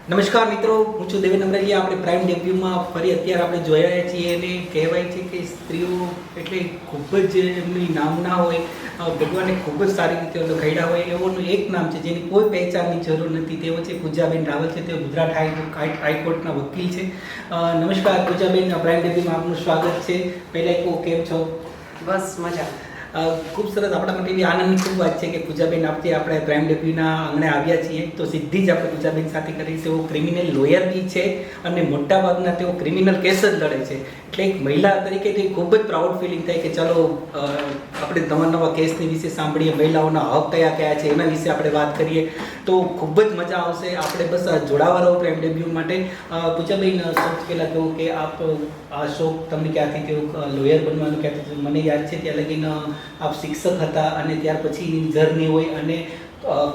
નમસ્કાર મિત્રો, હું છું દેવેન અમરેલિયા. આપણે પ્રાઇમ ડેબ્યુમાં ફરી અત્યારે આપણે જોયા છીએ અને કહેવાય છે કે સ્ત્રીઓ એટલે ખૂબ જ એમની નામના હોય, ભગવાને ખૂબ જ સારી રીતે ઘડ્યા હોય એવોનું એક નામ છે જેની કોઈ પહેચાનની જરૂર નથી. તેઓ છે પૂજાબેન રાવલ છે. તેઓ ગુજરાત હાઈકોર્ટના વકીલ છે. નમસ્કાર પૂજાબેન, પ્રાઇમ ડેબ્યુમાં આપનું સ્વાગત છે. પહેલાં કહો, કેમ છો? બસ મજા. ખૂબ સરસ. આપણા માટે એવી આનંદની ખૂબ વાત છે કે પૂજાબેન આપણે પ્રાઇમ ડેબ્યુના આંગણે આવ્યા છીએ તો સીધી જ આપણે પૂજાબેન સાથે કરી. તેઓ ક્રિમિનલ લોયર બી છે અને મોટાભાગના તેઓ ક્રિમિનલ કેસ જ લડે છે. એટલે એક મહિલા તરીકે તે ખૂબ જ પ્રાઉડ ફિલિંગ થાય કે ચાલો આપણે નવા નવા કેસની વિશે સાંભળીએ, મહિલાઓના હક કયા કયા છે એના વિશે આપણે વાત કરીએ તો ખૂબ જ મજા આવશે. આપણે બસ જોડાવા રહો પ્રાઇમ ડેબ્યુ માટે. પૂજાબેન, સૌથી પહેલાં કહું કે આપ આ શોખ તમને ક્યાંથી થયો, લોયર બનવાનું ક્યાંથી થયું? મને યાદ છે ત્યાં લગીને આપ શિક્ષક હતા અને ત્યાર પછી જર્ની હોય અને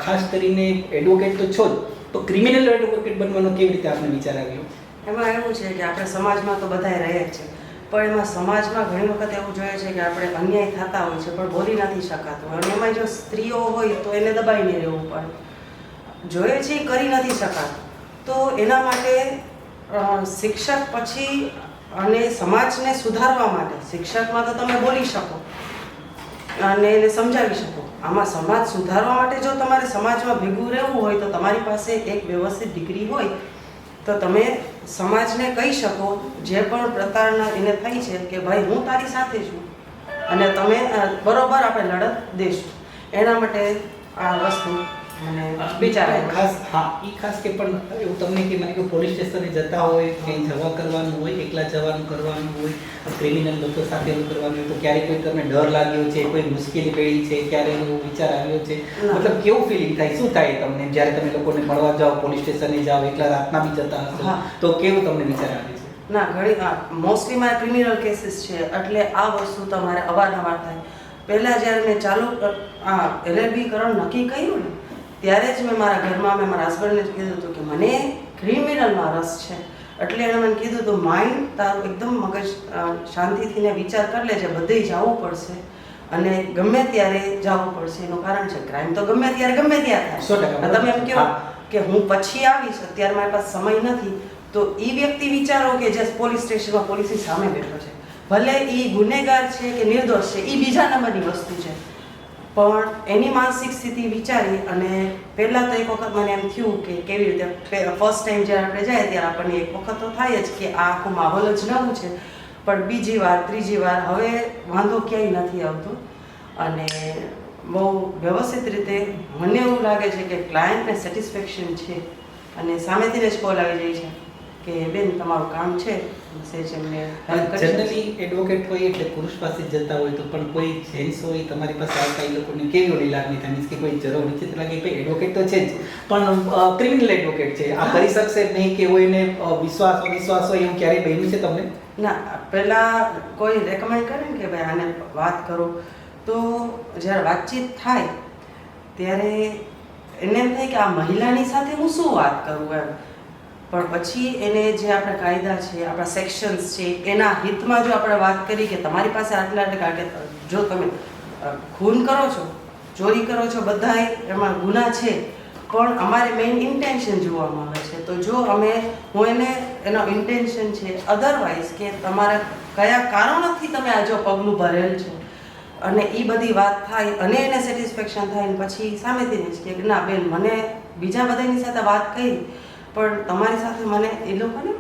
ખાસ કરીને એડવોકેટ તો છો જ, તો ક્રિમિનલ એડવોકેટ બનવાનો કેવી રીતે આપને વિચાર આવ્યો? એમાં એવું છે કે આપણે સમાજમાં તો બધાય રહે છે, પણ એમાં સમાજમાં ઘણી વખત એવું જોઈએ છે કે આપણે અન્યાય થતા હોય છે પણ બોલી નથી શકાતું. અને એમાં જો સ્ત્રીઓ હોય તો એને દબાઈને રહેવું પડે. જોઈએ છે એ કરી નથી શકાતું, તો એના માટે શિક્ષક પછી અને સમાજને સુધારવા માટે શિક્ષકમાં તો તમે બોલી શકો અને એને સમજાવી શકો. આમાં સમાજ સુધારવા માટે જો તમારે સમાજમાં ભેગું રહેવું હોય તો તમારી પાસે એક વ્યવસ્થિત ડિગ્રી હોય તો તમે સમાજને કહી શકો જે પણ પ્રકારના એને થઈ છે કે ભાઈ હું તારી સાથે છું અને તમે બરોબર આપણે લડત દેશું. એના માટે આ વસ્તુ મને વિચારાય ખાસ. હા, એ ખાસ કે પણ એવું તમને કે મને કે પોલીસ સ્ટેશને જતા હોય, કંઈ જવા કરવાનું હોય, એકલા જવાનું કરવાનું હોય, ક્રિમિનલ લોકો સાથે એવું કરવાનું હોય તો ક્યારેક કોઈ તમને ડર લાગ્યો છે, કોઈ મુશ્કેલી પડી છે, ક્યારે એવો વિચાર આવ્યો છે? મતલબ કેવું ફિલિંગ થાય, શું થાય તમને જ્યારે તમે લોકોને મળવા જાઓ, પોલીસ સ્ટેશને જાઓ, એકલા રાતના બી જતા હશો તો કેવું તમને વિચાર આવે છે? ના, ઘણી મોસ્ટલી મારા ક્રિમિનલ કેસીસ છે એટલે આ વસ્તુ તમારે અવારનવાર થાય. પહેલાં જ્યારે મેં ચાલુ LLB કરવાનું નક્કી કર્યું ને ત્યારે જ મેં મારા ઘરમાં મારા હસબન્ડને કીધું હતું કે મને ક્રિમિનલમાં રસ છે. એટલે એણે મને કીધું હતું માઇન્ડ તારું એકદમ મગજ શાંતિથી ને વિચાર કરી લેજે, બધે જવું પડશે અને ગમે ત્યારે જવું પડશે. એનું કારણ છે ક્રાઇમ તો ગમે ત્યારે થાય. તમે એમ કહો કે હું પછી આવીશ, અત્યારે મારી પાસે સમય નથી, તો એ વ્યક્તિ વિચારો કે જે પોલીસ સ્ટેશનમાં પોલીસની સામે બેઠો છે, ભલે એ ગુનેગાર છે કે નિર્દોષ છે એ બીજા નંબરની વસ્તુ છે, પણ એની માનસિક સ્થિતિ વિચારી. અને પહેલાં તો એક વખત મને એમ થયું કે કેવી રીતે ફર્સ્ટ ટાઈમ જ્યારે આપણે જાય ત્યારે આપણને એક વખત તો થાય જ કે આ આખું માહોલ જ નવું છે, પણ બીજી વાર ત્રીજી વાર હવે વાંધો ક્યાંય નથી આવતો અને બહુ વ્યવસ્થિત રીતે મને એવું લાગે છે કે ક્લાયન્ટને સેટિસ્ફેક્શન છે અને સામેથી જ કોલ આવી જાય છે કે બેન તમારું કામ છે. જનરલી એડવોકેટ હોય એટલે પુરુષ પાસે જતા હોય તો પણ કોઈ જેન્ટ્સ હોય તમારી પાસે આવતા એ લોકોને કેવી ઓલી લાગણી થાય? મીન્સ કે કોઈ જરૂર વિચિત્ર લાગે ભાઈ એડવોકેટ તો છે જ પણ ક્રિમિનલ એડવોકેટ છે, આ કરી શકશે નહીં કે કોઈને વિશ્વાસ હોય એવું ક્યારેય બન્યું છે તમને? ના, પહેલાં કોઈ રેકમેન્ડ કરે ને કે ભાઈ આને વાત કરો તો જ્યારે વાતચીત થાય ત્યારે એને એમ થાય કે આ મહિલાની સાથે હું શું વાત કરું એમ. પણ પછી એને જે આપણા કાયદા છે, આપણા સેક્શન્સ છે, એના હિતમાં જો આપણે વાત કરી કે તમારી પાસે આટલા ટકા કે જો તમે ખૂન કરો છો, ચોરી કરો છો, બધા એમાં ગુના છે, પણ અમારે મેઇન ઇન્ટેન્શન જોવામાં આવે છે. તો જો હું એનો ઇન્ટેન્શન છે અધરવાઇઝ કે તમારા કયા કારણોથી તમે આ જો પગલું ભરેલ છે અને એ બધી વાત થાય અને એને સેટિસ્ફેક્શન થાય ને પછી સામેથી જ કે ના બેન મને બીજા બધાની સાથે વાત કરી પણ તમારી સાથે મને એ લોકોને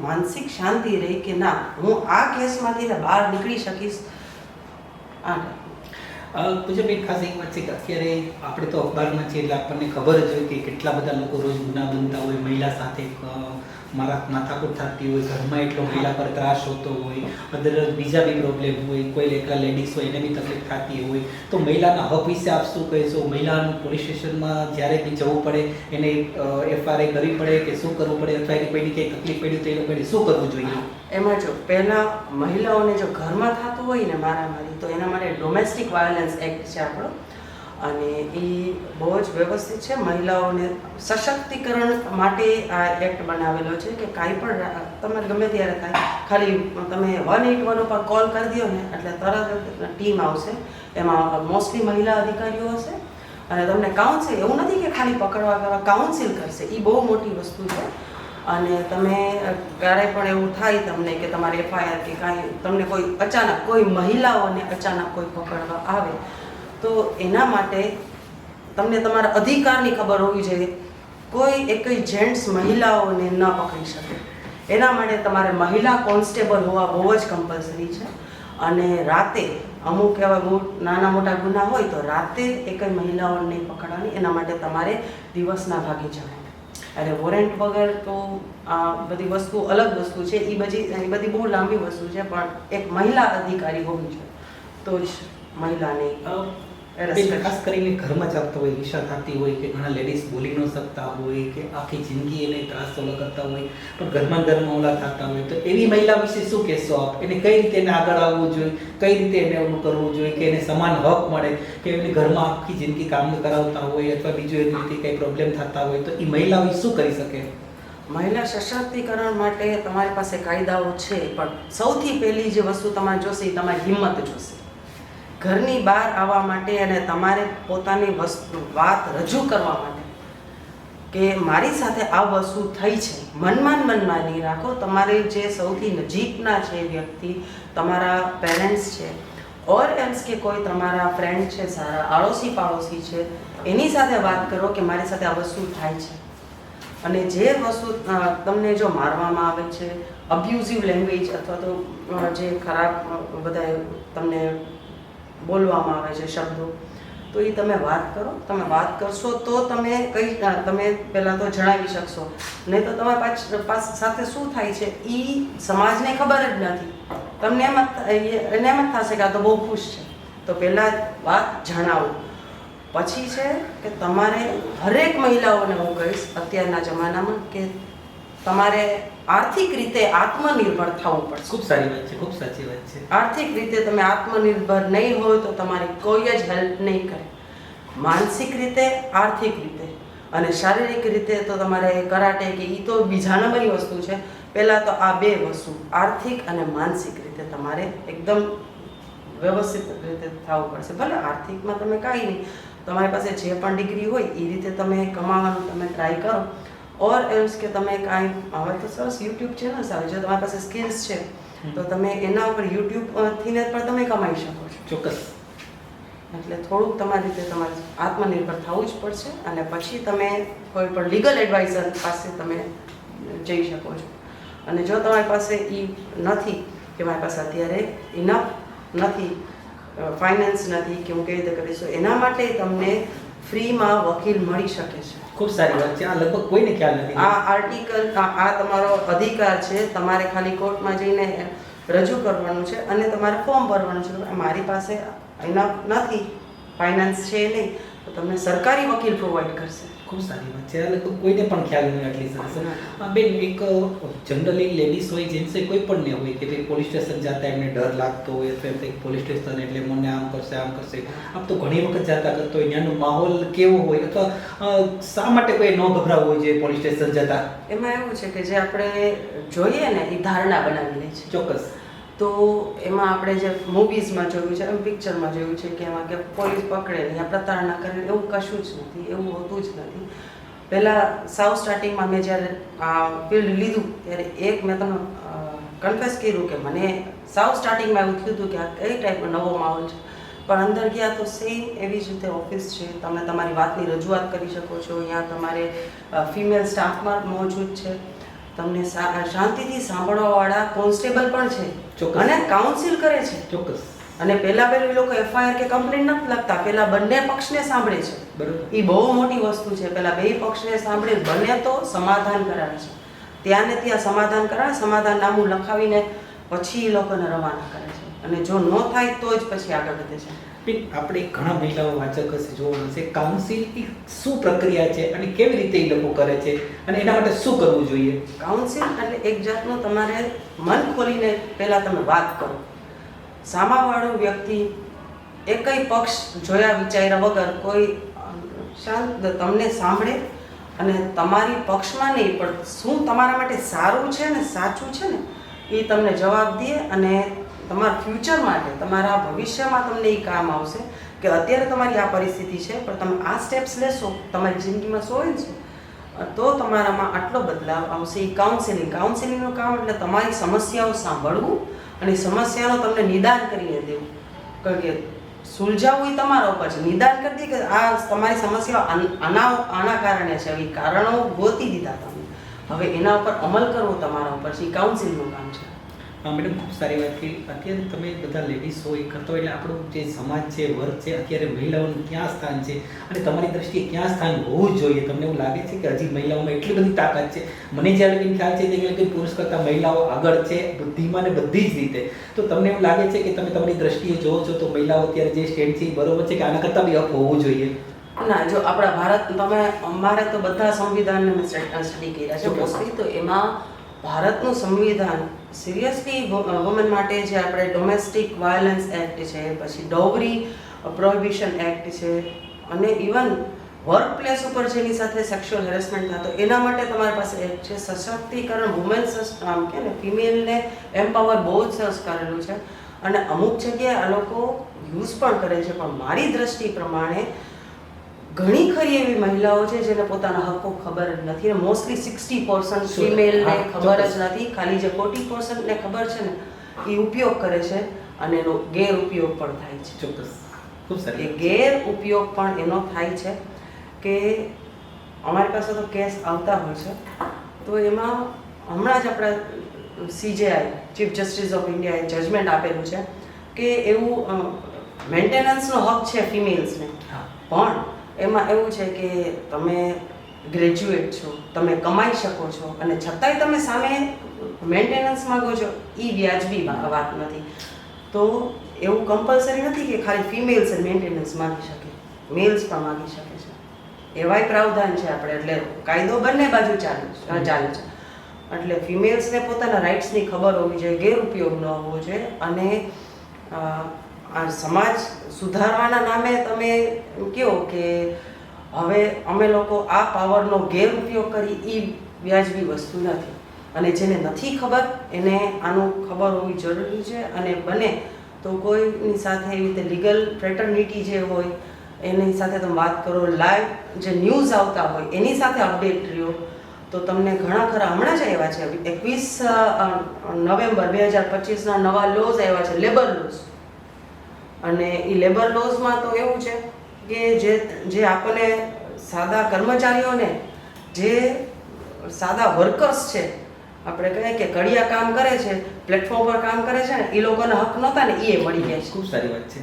માનસિક શાંતિ રહી કે ના હું આ કેસમાંથી બહાર નીકળી શકીશ. પૂજાબેન, ખાસ એક વાત છે કે અત્યારે આપણે તો અખબારમાં છીએ એટલે આપણને ખબર જ હોય કે કેટલા બધા લોકો રોજ ગુના બનતા હોય, મહિલા સાથે માથાકૂટ થતી હોય, ઘરમાં એટલો મહિલા પર ત્રાસ હોતો હોય, અદર બીજા બી પ્રોબ્લેમ હોય, કોઈ એકલા લેડીઝ હોય એને બી તકલીફ થતી હોય, તો મહિલાના હક વિશે આપ શું કહેશો? મહિલાનું પોલીસ સ્ટેશનમાં જ્યારે બી જવું પડે એને FRI કરવી પડે કે શું કરવું પડે, અથવા એની કોઈની કંઈ તકલીફ પડી તો એ લોકોને શું કરવું જોઈએ? એમાં જો પહેલાં મહિલાઓને જો ઘરમાં થતું હોય ને મારામારી તો એના માટે ડોમેસ્ટિક વાયોલન્સ એક્ટ છે આપણો અને એ બહુ જ વ્યવસ્થિત છે. મહિલાઓને સશક્તિકરણ માટે આ એક્ટ બનાવેલો છે કે કાંઈ પણ તમે ગમે ત્યારે થાય ખાલી તમે 181 ઉપર કોલ કરી દો ને એટલે તરત ટીમ આવશે. એમાં મોસ્ટલી મહિલા અધિકારીઓ હશે અને તમને કાઉન્સિલ, એવું નથી કે ખાલી પકડવા કરવા, કાઉન્સિલ કરશે. એ બહુ મોટી વસ્તુ છે. અને તમે ક્યારેય પણ એવું થાય તમને કે તમારે એફઆઈઆર કે કાંઈ તમને કોઈ અચાનક કોઈ મહિલાઓને અચાનક કોઈ પકડવા આવે તો એના માટે તમને તમારા અધિકારની ખબર હોવી જોઈએ. કોઈ એકય જેન્ટ્સ મહિલાઓને ન પકડી શકે. એના માટે તમારે મહિલા કોન્સ્ટેબલ હોવા બહુ જ કમ્પલસરી છે. અને રાતે અમુક એવા બહુ નાના મોટા ગુના હોય તો રાતે એકય મહિલાઓને નહીં પકડવાની. એના માટે તમારે દિવસના ભાગે જવાનું. અરે વોરંટ વગર તો આ બધી વસ્તુ અલગ વસ્તુ છે. એ બધી બહુ લાંબી વસ્તુ છે. પણ એક મહિલા અધિકારી હોવી જોઈએ તો જ મહિલાને ખાસ કરીને ઘરમાં ચાલતા હોય, ઈચ્છા થતી હોય કે ઘણા લેડીઝ બોલી ન શકતા હોય કે આખી જિંદગી એને ત્રાસ ઓલા કરતા હોય પણ ઘરમાં ઓલા થતા હોય, તો એવી મહિલા વિશે શું કહેશો આપ? એને કઈ રીતે એને આગળ આવવું જોઈએ, કઈ રીતે એને ઓલું કરવું જોઈએ કે એને સમાન હક મળે, કે એને ઘરમાં આખી જિંદગી કામ કરાવતા હોય અથવા બીજું એની રીતે કંઈ પ્રોબ્લેમ થતા હોય તો એ મહિલાઓ શું કરી શકે? મહિલા સશક્તિકરણ માટે તમારી પાસે કાયદાઓ છે, પણ સૌથી પહેલી જે વસ્તુ તમારે જોશે એ તમારી હિંમત જોશે. ઘરની બહાર આવવા માટે અને તમારે પોતાની વાત રજૂ કરવા માટે કે મારી સાથે આ વસ્તુ થઈ છે, મનમાં નહીં રાખો. તમારે જે સૌથી નજીકના છે વ્યક્તિ, તમારા પેરેન્ટ્સ છે ઓર એલ્સ કે કોઈ તમારા ફ્રેન્ડ છે, સારા આડોશી પાડોશી છે, એની સાથે વાત કરો કે મારી સાથે આ વસ્તુ થાય છે. અને જે વસ્તુ તમને જો મારવામાં આવે છે, અબ્યુઝિવ લેંગ્વેજ અથવા તો જે ખરાબ બધા તમને બોલવામાં આવે છે શબ્દો, તો એ તમે વાત કરો. તમે વાત કરશો તો તમે તમે પહેલાં તો જણાવી શકશો. નહીં તો તમારા સાથે શું થાય છે એ સમાજને ખબર જ નથી. તમને એમ જ થશે કે આ તો બહુ ખુશ છે. તો પહેલાં વાત જણાવો. પછી છે કે તમારે હરેક મહિલાઓને હું કહીશ અત્યારના જમાનામાં કે તમારે આર્થિક રીતે આત્મનિર્ભર થવું પડશે. ખૂબ સારી વાત છે, ખૂબ સાચી વાત છે. આર્થિક રીતે તમે આત્મનિર્ભર નહીં હોય તો તમારી કોઈ જ હેલ્પ નહીં કરે. માનસિક રીતે, આર્થિક રીતે અને શારીરિક રીતે તો તમારે કરાટે કે એ તો બીજા નંબરની વસ્તુ છે. પહેલાં તો આ બે વસ્તુ આર્થિક અને માનસિક રીતે તમારે એકદમ વ્યવસ્થિત રીતે થવું પડશે. ભલે આર્થિકમાં તમે કાંઈ નહીં, તમારી પાસે જે પણ ડિગ્રી હોય એ રીતે તમે કમાવાનું તમે ટ્રાય કરો. ઓર એલ્સ કે તમે કાંઈ, હવે તો સરસ યુટ્યુબ ચેનલ્સ આવે, જો તમારી પાસે સ્કિલ્સ છે તો તમે એના ઉપર યુટ્યુબથી પણ તમે કમાઈ શકો છો. ચોક્કસ. એટલે થોડુંક તમારી રીતે તમારે આત્મનિર્ભર થવું જ પડશે. અને પછી તમે કોઈ પણ લીગલ એડવાઇઝર પાસે તમે જઈ શકો છો. અને જો તમારી પાસે એ નથી કે મારી પાસે અત્યારે ઇનફ નથી, ફાઇનાન્સ નથી કે હું કેવી રીતે કરીશ, એના માટે તમને ફ્રીમાં વકીલ મળી શકે છે. ખૂબ સારી વાત છે. આ લગભગ કોઈને ખ્યાલ નથી. આ આર્ટિકલ, આ તમારો અધિકાર છે. તમારે ખાલી કોર્ટમાં જઈને રજૂ કરવાનું છે અને તમારે ફોર્મ ભરવાનું છે. મારી પાસે એના નથી, ફાઇનાન્સ છે નહીં, તો તમને સરકારી વકીલ પ્રોવાઈડ કરશે. ખૂબ સારી વાત છે. આ લગભગ કોઈને પણ ખ્યાલ નહીં આટલી સરસ. બેન, એક જનરલી લેડીઝ હોય, જેન્ટ્સ હોય, કોઈ પણ ને હોય કે ભાઈ પોલીસ સ્ટેશન જતા એમને ડર લાગતો હોય અથવા એમ પોલીસ સ્ટેશન એટલે મને આમ કરશે આમ કરશે. આમ તો ઘણી વખત જતા કરતો હોય, ત્યાંનો માહોલ કેવો હોય અથવા શા માટે કોઈ ન ગભરાવું હોય છે પોલીસ સ્ટેશન જતા? એમાં એવું છે કે જે આપણે જોઈએ ને એ ધારણા બનાવી લે છે. ચોક્કસ. તો એમાં આપણે જે મૂવીઝમાં જોયું છે, પિક્ચરમાં જોયું છે કે એમાં કે પોલીસ પકડે ને યા પ્રતારણા કરે, એવું કશું જ નથી, એવું હોતું જ નથી. પહેલાં સાવ સ્ટાર્ટિંગમાં મેં જ્યારે આ ફિલ્ડ લીધું ત્યારે મેં તમને કન્ફેસ કર્યું કે મને સાવ સ્ટાર્ટિંગમાં એવું થયું હતું કે આ કઈ ટાઈપનો નવો માહોલ છે. પણ અંદર ગયા તો સેમ એવી જ રીતે ઓફિસ છે. તમે તમારી વાતની રજૂઆત કરી શકો છો. અહીંયા તમારે ફિમેલ સ્ટાફમાં મોજૂદ છે. તમને શાંતિથી સાંભળવાવાળા કોન્સ્ટેબલ પણ છે અને કાઉન્સિલ કરે છે. ચોક્કસ. અને પહેલા એ લોકો એફઆઈઆર કે કમ્પ્લેન નથી લખતા, પહેલા બંને પક્ષને સાંભળે છે. બરોબર. એ બહુ મોટી વસ્તુ છે. પહેલા બે પક્ષને સાંભળી બંને તો સમાધાન કરાવે છે. ત્યાં ને ત્યાં સમાધાન કરાવે, સમાધાન નામું લખાવીને પછી એ લોકોને રવાના કરે છે. અને જો ન થાય તો જ પછી આગળ વધે છે. આપણે ઘણા મહિલાઓ વાચક હશે જોવાનું છે, કાઉન્સિલ શું પ્રક્રિયા છે અને કેવી રીતે એ લોકો કરે છે અને એના માટે શું કરવું જોઈએ? કાઉન્સિલ એટલે એક જાતનું તમારે મન ખોલીને પહેલાં તમે વાત કરો. સામાવાળો વ્યક્તિ એકય પક્ષ જોયા વિચાર્યા વગર કોઈ શાંત તમને સાંભળે અને તમારી પક્ષમાં નહીં પણ શું તમારા માટે સારું છે ને સાચું છે ને એ તમને જવાબ દે અને તમારા ફ્યુચર માટે, તમારા ભવિષ્યમાં તમને એ કામ આવશે કે અત્યારે તમારી આ પરિસ્થિતિ છે, પણ તમે આ સ્ટેપ્સ લેશો તમારી જિંદગીમાં સોયનશો તો તમારામાં આટલો બદલાવ આવશે. એ કાઉન્સેલિંગનું કામ એટલે તમારી સમસ્યાઓ સાંભળવું અને સમસ્યાનો તમને નિદાન કરીને દેવું. કારણ કે સુલઝાવવું એ તમારા ઉપર છે. નિદાન કરી દે કે આ તમારી સમસ્યાઓ આના કારણે છે, એ કારણો ગોતી દીધા તમે, હવે એના ઉપર અમલ કરવો તમારા ઉપર છે. એ કાઉન્સિલિંગનું કામ છે. મેડમ ખૂબ સારી વાત કરી. અત્યારે તમે બધા લેડીઝ હોય કરતો એટલે આપણો જે સમાજ છે, વર્ગ છે, અત્યારે મહિલાઓનું ક્યાં સ્થાન છે અને તમારી દ્રષ્ટિએ ક્યાં સ્થાન હોવું જોઈએ? તમને એવું લાગે છે કે હજી મહિલાઓમાં એટલી બધી તાકાત છે? મને જ્યારે લગીને ખ્યાલ છે કે પુરુષ કરતાં મહિલાઓ આગળ છે બુદ્ધિમાં ને બધી જ રીતે. તો તમને એવું લાગે છે કે તમે તમારી દ્રષ્ટિએ જોવો છો તો મહિલાઓ અત્યારે જે સ્ટેન્ડ છે એ બરોબર છે કે આના કરતાં બી અપ હોવું જોઈએ? ના, જો આપણા ભારત અમારે તો બધા સંવિધાનને મેં સ્ટડી કર્યા છે મોસ્ટલી, તો એમાં ભારતનું સંવિધાન સિરિયસલી વુમન માટે જે આપણે ડોમેસ્ટિક વાયોલન્સ એક્ટ છે, પછી ડોગરી પ્રોહિબિશન એક્ટ છે, અને ઇવન વર્ક પ્લેસ ઉપર જેની સાથે સેક્સ્યુઅલ હેરેસમેન્ટ થતો એના માટે તમારી પાસે એક્ટ છે. સશક્તિકરણ વુમેન્સ આમ કે ને ફિમેલને એમ્પાવર બહુ જ સરસ કરેલું છે, અને અમુક જગ્યાએ આ લોકો યુઝ પણ કરે છે. પણ મારી દ્રષ્ટિ પ્રમાણે ઘણી ખરી એવી મહિલાઓ છે જેને પોતાના હકો ખબર જ નથી. મોસ્ટલી 60% ફિમેલને ખબર જ નથી. ખાલી જે 40% ને ખબર છે ને એ ઉપયોગ કરે છે, અને એનો ગેરઉપયોગ પણ થાય છે. ચોક્કસ, ખૂબ સારી. એ ગેરઉપયોગ પણ એનો થાય છે કે અમારી પાસે તો કેસ આવતા હોય છે, તો એમાં હમણાં જ આપણા CJI ચીફ જસ્ટિસ ઓફ ઇન્ડિયાએ જજમેન્ટ આપેલું છે કે એવું મેન્ટેનન્સનો હક છે ફિમેલ્સને, પણ એમાં એવું છે કે તમે ગ્રેજ્યુએટ છો, તમે કમાઈ શકો છો, અને છતાંય તમે સામે મેન્ટેનન્સ માંગો છો, એ વ્યાજબી વાત નથી. તો એવું કમ્પલસરી નથી કે ખાલી ફિમેલ્સ જ મેન્ટેનન્સ માંગી શકે, મેલ્સ પણ માંગી શકે છે. એવાય પ્રાવધાન છે આપણે, એટલે કાયદો બંને બાજુ ચાલે છે. એટલે ફિમેલ્સને પોતાના રાઇટ્સની ખબર હોવી જોઈએ, ગેરઉપયોગ ન હોવો જોઈએ. અને આ સમાજ સુધારવાના નામે તમે કહો કે હવે અમે લોકો આ પાવરનો ગેરઉપયોગ કરી, એ વ્યાજબી વસ્તુ નથી. અને જેને નથી ખબર એને આનું ખબર હોવી જરૂરી છે. અને બને તો કોઈની સાથે એવી રીતે લીગલ ફ્રેટર્નિટી જે હોય એની સાથે તમે વાત કરો, લાઈવ જે ન્યૂઝ આવતા હોય એની સાથે અપડેટ રહ્યો, તો તમને ઘણા ખરા હમણાં જ આવ્યા છે 21 નવેમ્બર 2025ના નવા લોઝ આવ્યા છે, લેબર લોઝ. અને એ લેબર લોઝમાં તો એવું છે કે જે આપણને સાદા કર્મચારીઓને, જે સાદા વર્કર્સ છે, આપણે કહીએ કે કડિયા કામ કરે છે, પ્લેટફોર્મ પર કામ કરે છે ને, એ લોકોને હક નહોતા ને એ મળી ગયા છે. ખૂબ સારી વાત છે.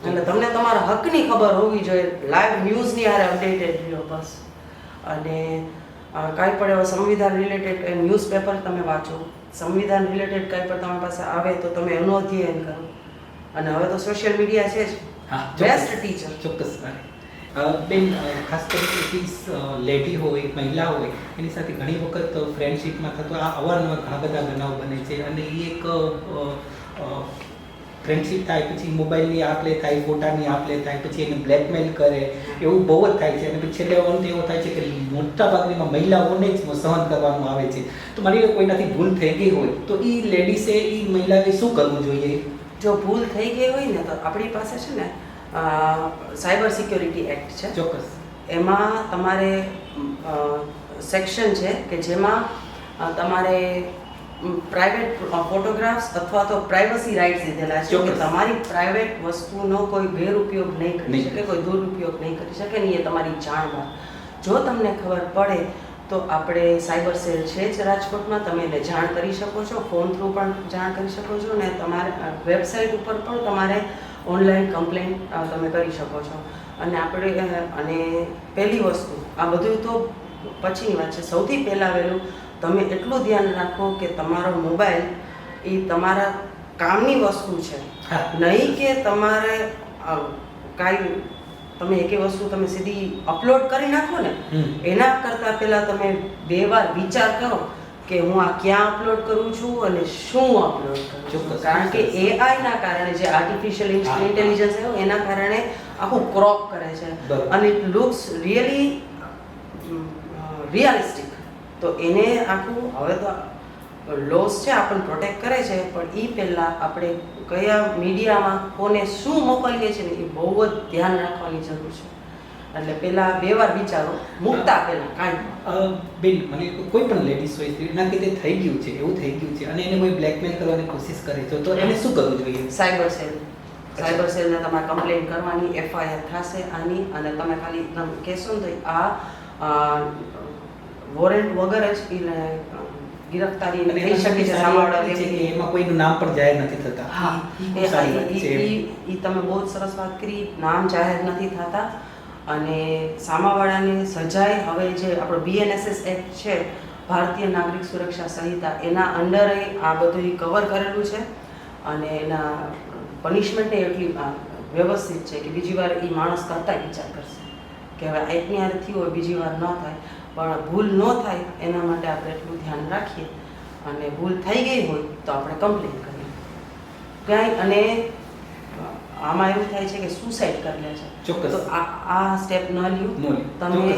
એટલે તમને તમારા હકની ખબર હોવી જોઈએ, લાઈવ ન્યૂઝની હારે અપડેટેડ રહ્યો બસ. અને કાંઈ પણ એવા સંવિધાન રિલેટેડ ન્યૂઝપેપર તમે વાંચો, સંવિધાન રિલેટેડ કાંઈ પણ તમારી પાસે આવે તો તમે એનું અધ્યયન કરો. અને હવે તો સોશિયલ મીડિયા છે જ બેસ્ટ ટીચર. ચોક્કસ. બેન, ખાસ કરીને લેડી હોય, મહિલા હોય, એની સાથે ઘણી વખત ફ્રેન્ડશીપમાં થતો આ અવારનવાર ઘણા બધા બનાવ બને છે. અને એ એક ફ્રેન્ડશીપ થાય, પછી મોબાઈલની આપ લે થાય, ફોટાની આપ લે થાય, પછી એને બ્લેકમેલ કરે, એવું બહુ જ થાય છે. અને પછી છેલ્લે અંત એવો થાય છે કે મોટાભાગની મહિલાઓને જ સહન કરવાનું આવે છે. તો માની લો કોઈનાથી ભૂલ થઈ ગઈ હોય તો એ લેડીસે, એ મહિલાએ શું કરવું જોઈએ? જો ભૂલ થઈ ગઈ હોય ને તો આપણી પાસે છે ને સાયબર સિક્યોરિટી એક્ટ છે. ચોક્કસ. એમાં તમારે સેક્શન છે કે જેમાં તમારે પ્રાઇવેટ ફોટોગ્રાફ્સ અથવા તો પ્રાઇવસી રાઇટ્સ દીધેલા છે કે તમારી પ્રાઇવેટ વસ્તુનો કોઈ ગેરઉપયોગ નહીં કરી શકે, કોઈ દુરુપયોગ નહીં કરી શકે, નહીં એ તમારી જાણમાં. જો તમને ખબર પડે તો આપણે સાયબર સેલ છે જ રાજકોટમાં, તમે એને જાણ કરી શકો છો, ફોન થ્રુ પણ જાણ કરી શકો છો, અને તમારે વેબસાઇટ ઉપર પણ તમારે ઓનલાઈન કમ્પ્લેન તમે કરી શકો છો. અને અને પહેલી વસ્તુ, આ બધું તો પછીની વાત છે, સૌથી પહેલાં વહેલું તમે એટલું ધ્યાન રાખો કે તમારો મોબાઈલ એ તમારા કામની વસ્તુ છે, નહીં કે તમારે કાંઈ તમે એકે વસ્તુ તમે સીધી અપલોડ કરી નાખો ને. એના કરતાં પહેલાં તમે 2 વાર વિચાર કરો કે હું આ ક્યાં અપલોડ કરું છું અને શું અપલોડ કરું છું. કારણ કે એઆઈના કારણે, જે આર્ટિફિશિયલ ઇન્ટેલિજન્સ આવ્યો એના કારણે આખું ક્રોપ કરે છે, અને ઇટ લુક્સ રિયલિસ્ટિક. તો એને આખું, હવે તો લોસ છે આપણને પ્રોટેક્ટ કરે છે, પણ એ પહેલાં આપણે કયા મીડિયામાં કોને શું મોકલીએ છીએ ને એ બહુ જ ધ્યાન રાખવાની જરૂર છે. એટલે પહેલાં 2 વાર વિચારો મૂકતા પહેલાં કાંઈ. બેન મને કોઈ પણ લેડીઝ હોય એના કે તે થઈ ગયું છે, એવું થઈ ગયું છે અને એને કોઈ બ્લેકમેલ કરવાની કોશિશ કરે છે તો એને શું કરવું જોઈએ? સાયબર સેલને તમારે કમ્પ્લેન કરવાની, એફઆઈઆર થશે આની, અને તમે ખાલી કહેશો ને તો આ વોરંટ વગર જ ગિરફ્તારી અને થઈ શકે છે. સાંભળવા છે કે એમાં કોઈનું નામ પણ જાહેર નથી થતા. હા, એ સારી વાત છે. એ તમે બહુ જ સરસ વાત કરી. નામ જાહેર નથી થતા અને સામાવાળાને સજાય. હવે જે આપણો BNSS એક્ટ છે, ભારતીય નાગરિક સુરક્ષા સંહિતા, એના અંડરે આ બધું કવર કરેલું છે અને એના પનિશમેન્ટ એટલી વ્યવસ્થિત છે કે બીજી વાર એ માણસ કરતા વિચાર કરશે કે હવે એકની હારે થયું હોય બીજી વાર ન થાય. પણ ભૂલ ન થાય એના માટે આપણે એટલું ધ્યાન રાખીએ અને ભૂલ થઈ ગઈ હોય તો આપણે કમ્પ્લેન કરીએ ક્યાંય. અને આમાં એવું થાય છે કે સુસાઇડ કરી લે છે. ચોક્કસ. તો આ સ્ટેપ ન લ્યો. તમે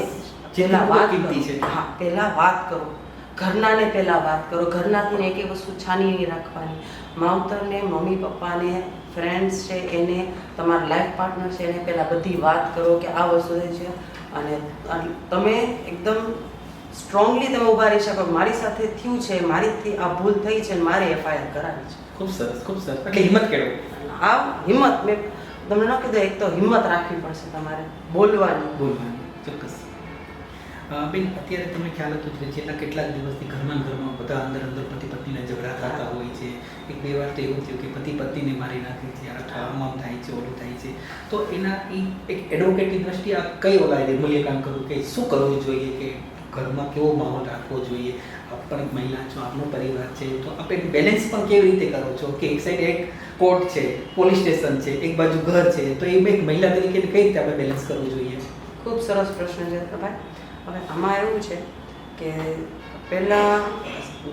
જેટલા પહેલા વાત કિંમતી છે. હા, પહેલા વાત કરો. ઘરનાને પહેલા વાત કરો. ઘરનાથી એક વસ્તુ છાની નહીં રાખવાની. માવતરને, મમ્મી પપ્પાને, ફ્રેન્ડ્સ છે એને, તમારા લાઈફ પાર્ટનર છે એને પહેલાં બધી વાત કરો કે આ વસ્તુ છે. અને તમે એકદમ સ્ટ્રોંગલી તમે ઊભા રહી શકો. મારી સાથે થયું છે, મારીથી આ ભૂલ થઈ છે અને મારે એફઆઈઆર કરાવી છે. ખૂબ સરસ, ખૂબ સરસ. એટલે હિંમત કેળવો. આ હિંમત મેં તમને ન કીધું, એક તો હિંમત રાખવી પડશે તમારે બોલવાની. ચોક્કસ. બેન અત્યારે તમને ખ્યાલ હતો કે છેલ્લા કેટલાક દિવસથી ઘરમાં બધા અંદર પતિ પત્નીના ઝઘડા થતા હોય છે. 1-2 વાર તો એવું થયું કે પતિ પત્નીને મારી નાખી છે, આમ થાય છે, ઓલું થાય છે. તો એના એક એડવોકેટની દ્રષ્ટિએ આ કઈ ઓલાય મૂલ્યાંકન કરવું કે શું કરવું જોઈએ, કે ઘરમાં કેવો માહોલ રાખવો જોઈએ? આપ પણ એક મહિલા છો, આપનો પરિવાર છે, તો આપણે બેલેન્સ પણ કેવી રીતે કરો છો કે એક સાઈડ એક કોર્ટ છે, પોલીસ સ્ટેશન છે, એક બાજુ ઘર છે, તો એ એક મહિલા તરીકે કઈ રીતે આપણે બેલેન્સ કરવું જોઈએ? ખૂબ સરસ પ્રશ્ન છે ભાઈ. હવે આમાં એવું છે કે પહેલાં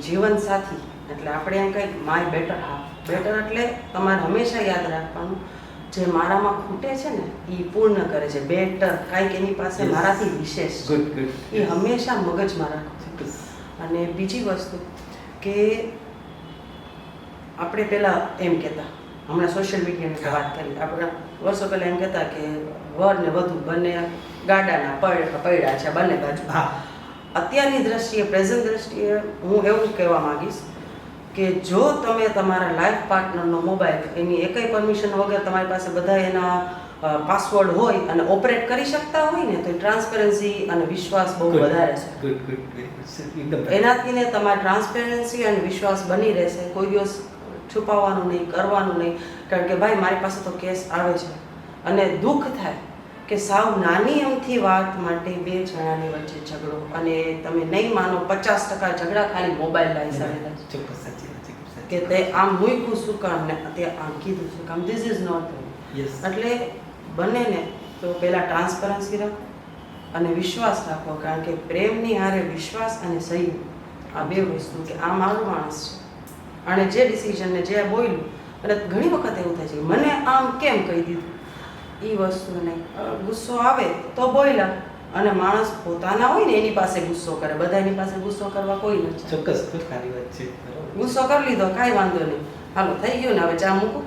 જીવનસાથી એટલે આપણે એમ કંઈક માય બેટર હાફ. બેટર એટલે તમારે હંમેશા યાદ રાખવાનું જે મારામાં ખૂટે છે ને એ પૂર્ણ કરે છે. બેટર કાંઈક એની પાસે મારાથી વિશેષ છે. ગુડ. એ હંમેશા મગજમાં રાખો. અને બીજી વસ્તુ કે આપણે પહેલાં એમ કહેતા, હમણાં સોશિયલ મીડિયાની વાત કરી, આપણે વર્ષો પહેલાં એમ કહેતા કે વર ને વધુ બંને ગાડાના પડ્યા છે બંને બાજુ. અત્યારની દ્રષ્ટિએ, પ્રેઝન્ટ દ્રષ્ટિએ હું એવું કહેવા માંગીશ કે જો તમે તમારા લાઈફ પાર્ટનરનો મોબાઈલ એની એકય પરમિશન વગર તમારી પાસે બધા એના પાસવર્ડ હોય અને ઓપરેટ કરી શકતા હોય ને તો ટ્રાન્સપરન્સી અને વિશ્વાસ બહુ વધારે છે. એનાથી ને તમારી ટ્રાન્સપેરન્સી અને વિશ્વાસ બની રહેશે. કોઈ દિવસ છુપાવવાનું નહીં, કરવાનું નહીં. કારણ કે ભાઈ મારી પાસે તો કેસ આવે છે અને દુઃખ થાય કે સાવ નાની અમથી વાત માટે 2 જણાની વચ્ચે ઝઘડો, અને તમે નહીં માનો 50% ઝઘડા ખાલી મોબાઈલના હિસાબે થાય. ચોક્કસ, સાચી વાત છે. કે તે આમ મૂક્યું શું કામ ને તે આમ કીધું શું કામ. This is not. એટલે બંનેને તો પહેલાં ટ્રાન્સપરન્સી રાખો અને વિશ્વાસ રાખો. કારણ કે પ્રેમની હારે વિશ્વાસ અને સહયોગ, આ 2 વસ્તુ કે આ મારો માણસ છે અને જે ડિસિઝનને જે બોલ્યું. અને ઘણી વખત એવું થાય છે કે મને આમ કેમ કહી દીધું, એ વસ્તુ નહીં. ગુસ્સો આવે તો બોલ્યા, અને માણસ પોતાના હોય ને એની પાસે ગુસ્સો કરે. બધા એની પાસે ગુસ્સો કરવા કોઈ નથી. ચોક્કસ, ખૂબ સારી વાત છે. ગુસ્સો કરી લીધો, કાંઈ વાંધો નહીં, હાલો થઈ ગયું ને હવે ચા મૂકું.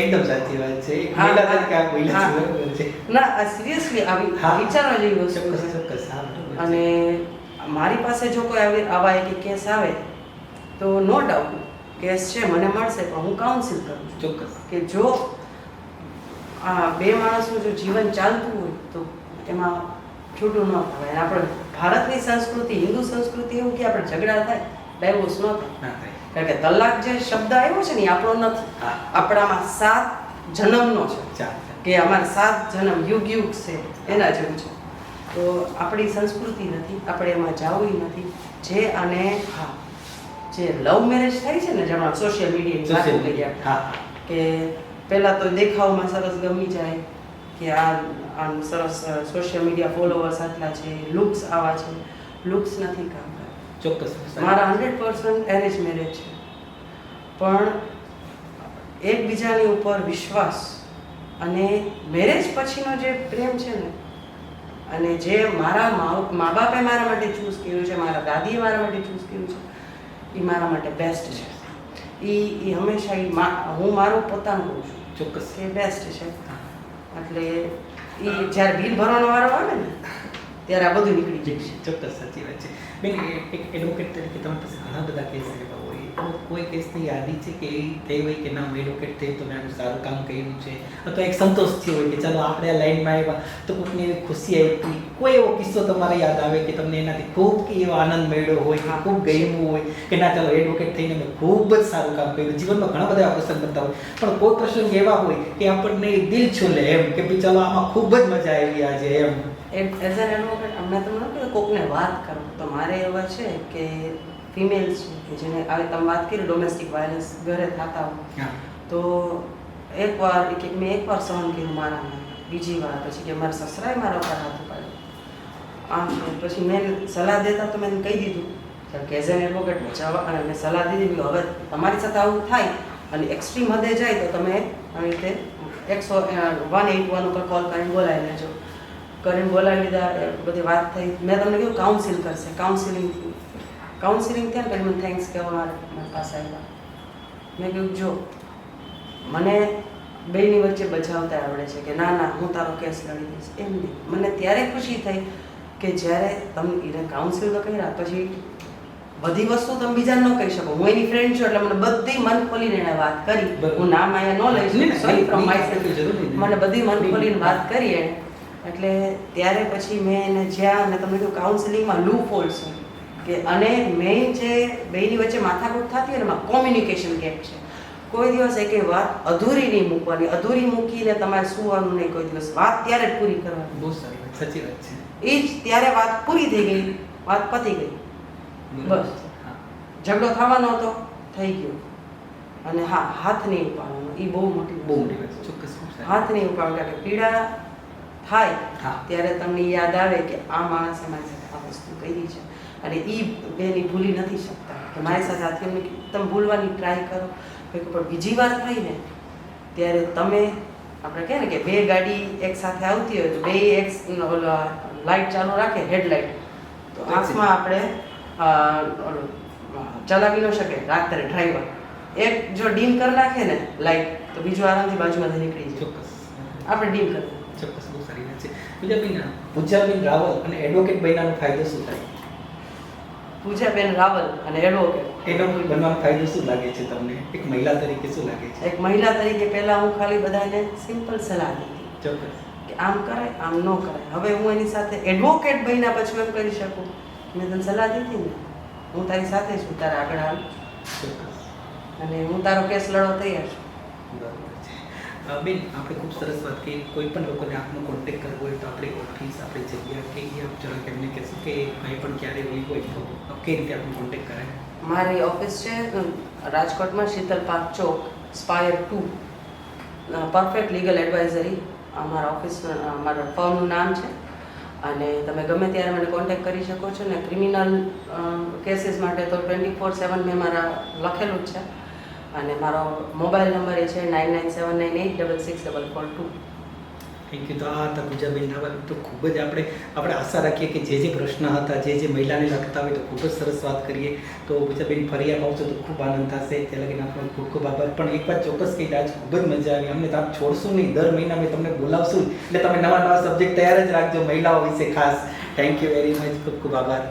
એકદમ સાચી વાત છે. એક મહિલા તરીકે આ બોલ્યા છે, બરાબર છે. ના, આ સિરિયસલી આવી વિચારવા જેવી વસ્તુ છે. ચોક્કસ. અને મારી પાસે જો કોઈ આવા એક કેસ આવે તો નો ડાઉટ કેસ છે, મને મળશે, પણ હું કાઉન્સિલ કરું છું. ચોક્કસ. કે જો આ 2 માણસનું જો જીવન ચાલતું હોય તો એમાં છૂટું ન થવાય. આપણે ભારતની સંસ્કૃતિ, હિન્દુ સંસ્કૃતિ એવું કે આપણે ઝઘડા થાય, ડાયવોર્સ ન થાય. કારણ કે તલાક જે શબ્દ આવ્યો છે ને એ આપણો નથી. આપણામાં 7 જન્મનો છે કે અમારા 7 જન્મ યુગ છે એના જેવું છે. તો આપણી સંસ્કૃતિ નથી, આપણે એમાં જવું નથી. જે અને હા, જે લવ મેરેજ થાય છે ને, જેમાં સોશિયલ મીડિયા કે પહેલાં તો દેખાવમાં સરસ ગમી જાય કે આ સરસ સોશિયલ મીડિયા ફોલોવર્સ આટલા છે, લુક્સ આવા છે. લુક્સ નથી કામ કરે. ચોક્કસ. મારા 100% એરેન્જ મેરેજ છે, પણ એકબીજાની ઉપર વિશ્વાસ અને મેરેજ પછીનો જે પ્રેમ છે ને, અને જે મારા મા બાપે મારા માટે ચૂઝ કર્યું છે, મારા દાદીએ મારા માટે ચૂઝ કર્યું છે, એ મારા માટે બેસ્ટ છે. એ હંમેશા હું મારું પોતાનું કહું છું ચોક્કસ. કે બેસ્ટ છે. એટલે એ જ્યારે બિલ ભરવાનો વારો આવે ને ત્યારે આ બધું નીકળી જશે. ચોક્કસ સાચી વાત છે બેન. એક એડવોકેટ તરીકે તમારી પાસે ઘણા બધા કેસ એવા હોય, તો કોઈ કેસની યાદી છે કે એ થઈ હોય કે ના હું એડવોકેટ થઈ તો મેં આનું સારું કામ કર્યું છે, અથવા એક સંતોષ થયો હોય કે ચાલો આપણે આ લાઈનમાં આવ્યા તો કોઈકને એવી ખુશી આપી, કોઈ એવો કિસ્સો તમારે યાદ આવે કે તમને એનાથી ખૂબ એવો આનંદ મળ્યો હોય કે ખૂબ ગમ્યું હોય કે ના ચાલો એડવોકેટ થઈને મેં ખૂબ જ સારું કામ કર્યું? જીવનમાં ઘણા બધા એવા પ્રસંગ બનતા હોય, પણ કોઈ પ્રસંગ એવા હોય કે આપણને દિલ છૂલે એમ કે ભાઈ ચાલો આમાં ખૂબ જ મજા આવી આજે એમ. એઝ એન એડવોકેટ અમને તમને કહ્યું કોકને વાત કરો તો મારે એવા છે કે ફિમેલ્સ છે કે જેને આવી તમે વાત કરી ડોમેસ્ટિક વાયલન્સ ઘરે થતા હોય, તો એકવાર મેં એકવાર સહન કર્યું મારામાં, બીજી વાર પછી કે મારા સસરાએ મારા ઉપર હાથ ઉપાડ્યો આમ છે. પછી મેં સલાહ દેતા તો મેં કહી દીધું કે એઝ એન એડવોકેટ મેં સલાહ દીધી કે હવે તમારી સાથે આવું થાય અને એક્સ્ટ્રીમ હદે જાય તો તમે આવી રીતે 181 ઉપર કોલ કરીને બોલાવી લેજો. કરીને બોલાવી લીધા, બધી વાત થઈ. મેં તમને કહ્યું કાઉન્સિલ કરશે, કાઉન્સિલિંગ થયા પછી મને થેન્ક્સ કહેવા મારી પાસે આવ્યા. મેં કહ્યું જો મને બેની વચ્ચે બચાવતા આવડે છે કે ના ના હું તારો કેસ લડી દઈશ, એમ નહીં. મને ત્યારે ખુશી થઈ કે જ્યારે તમે એને કાઉન્સિલ તો કર્યા પછી બધી વસ્તુ તમે બીજાને ન કહી શકો. હું એની ફ્રેન્ડ છું એટલે મને બધી મન ખોલીને એને વાત કરી. હું નામ અહીંયા ન લઈશ, સોરી ફ્રોમ માય સેલ્ફ. મને બધી મન ખોલીને વાત કરી એને. એટલે ત્યારે પછી મેં એને જ્યાં મેં તમને કહ્યું કાઉન્સિલિંગમાં લૂપ હોલ્સ કે અને મેઇન જે બેની વચ્ચે માથાકૂટ થતી હોય એમાં કોમ્યુનિકેશન ગેપ છે. કોઈ દિવસ એક વાત અધૂરી નહીં મૂકવાની, અધૂરી મૂકીને તમારે સુવાનું નહીં કોઈ દિવસ, વાત ત્યારે જ પૂરી કરવાની. બહુ સારી વાત, સાચી વાત છે. એ જ ત્યારે વાત પૂરી થઈ ગઈ, વાત પતી ગઈ, બસ. ઝઘડો થવાનો હતો, થઈ ગયો. અને હા, હાથ નહીં ઉપાડવાનો, એ બહુ મોટી વાત. ચોક્કસ હાથ નહીં ઉપાડવાનો કે પીડા થાય ત્યારે તમને યાદ આવે કે આ માણસે મારી સાથે આ વસ્તુ કરી છે અને એ બેની ભૂલી નથી શકતા કે મારી સાથે આ થયું. તમે ભૂલવાની ટ્રાય કરો, પણ બીજી વાર થાય ને ત્યારે તમે આપણે કહે ને કે બે ગાડી એક સાથે આવતી હોય તો બે એક લાઇટ ચાલુ રાખે, હેડલાઇટ, તો આંખમાં આપણે ચલાવી ન શકે રાત્રે ડ્રાઈવર. એક જો ડીમ કરી નાખે ને લાઇટ તો બીજું આરામથી બાજુમાંથી નીકળી જાય. ચોક્કસ આપણે ડીમ કરીએ. ચોક્કસ, બહુ સારી વાત છે. પૂજાબેન રાવલ અને એડવોકેટ બનવાનો ફાયદો શું થાય? પૂજાબેન રાવલ અને એડવોકેટ એનો બનવાનો ફાયદો શું લાગે છે તમને? એક મહિલા તરીકે શું લાગે છે? એક મહિલા તરીકે પહેલા હું ખાલી બધાને સિમ્પલ સલાહ દીધી. ચોક્કસ. કે આમ કરાય, આમ ન કરાય. હવે હું એની સાથે એડવોકેટ બન્યા પછી એમ કરી શકું, મેં તને સલાહ દીધી ને, હું તારી સાથે છું, તારે આગળ આવ. ચોક્કસ. અને હું તારો કેસ લડવા તૈયાર છું. બરાબર છે. બેન, આપણે ખૂબ સરસ વાત કરી. કોઈ પણ લોકોને આપનો કોન્ટેક્ટ કરવો હોય તો આપણી ઓફિસ, આપણી જગ્યા કઈ આપ જરાક એમને કહેશો કે કંઈ પણ ક્યારે હોય તો કઈ રીતે આપણને કોન્ટેક્ટ કરાય? મારી ઓફિસ છે રાજકોટમાં, શીતલ પાર્ક ચોક, સ્પાયર 2, પરફેક્ટ લીગલ એડવાઇઝરી અમારા ઓફિસ, અમારા ફર્મનું નામ છે. અને તમે ગમે ત્યારે મને કોન્ટેક્ટ કરી શકો છો. ને ક્રિમિનલ કેસીસ માટે તો 24/7 મેં મારા લખેલું જ છે. અને મારો મોબાઈલ નંબર એ છે 9979866442. Thank you. તો આ હતા પૂજાબેન રાવલ. તો ખૂબ જ આપણે આશા રાખીએ કે જે પ્રશ્ન હતા, જે મહિલાને લગતા હોય તો ખૂબ જ સરસ વાત કરીએ. તો પૂજાબેન ફરી આપ આવશો તો ખૂબ આનંદ થશે. ત્યાં લગીને આપણો ખૂબ ખૂબ આભાર. પણ એક વાત ચોક્કસ કહી, આજ ખૂબ જ મજા આવી અમને. તો આપ છોડશું નહીં, દર મહિના અમે તમને બોલાવશું એટલે તમે નવા સબ્જેક્ટ તૈયાર જ રાખજો મહિલાઓ વિશે ખાસ. Thank you very much. ખૂબ ખૂબ આભાર.